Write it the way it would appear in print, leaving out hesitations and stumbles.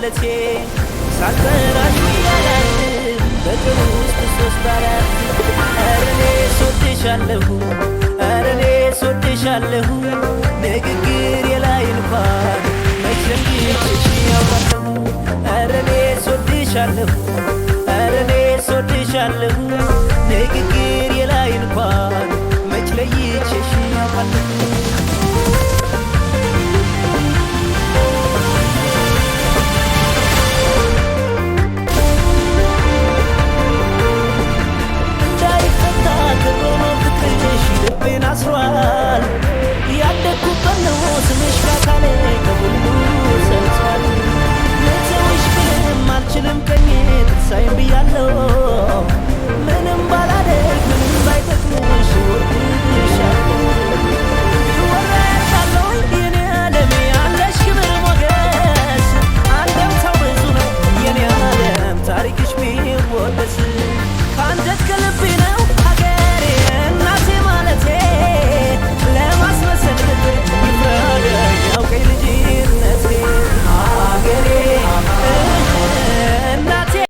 ማለቴ ሳልጠራሽ ያላልም በቀን ውስጥ 3-4 ኧረ እኔስ ወድሻለሁ ኧረ እኔስ ወድሻለሁ ንግግር የላይ እንኳን መች ለይቼሽ ያውቃለሁ ኧረ እኔስ ወድሻለሁ ኧረ እኔስ ወድሻለሁ ንግግር የላይ እንኳን መች ለይቼሽ ያውቃለሁ አስሯል ያደግኩበት ነው ስምሽ ካካሌ ከሁሉ ሰልጿል ልተውሽ ብልም አልችልም ቀኜ ትንሣኤም ብያለሁ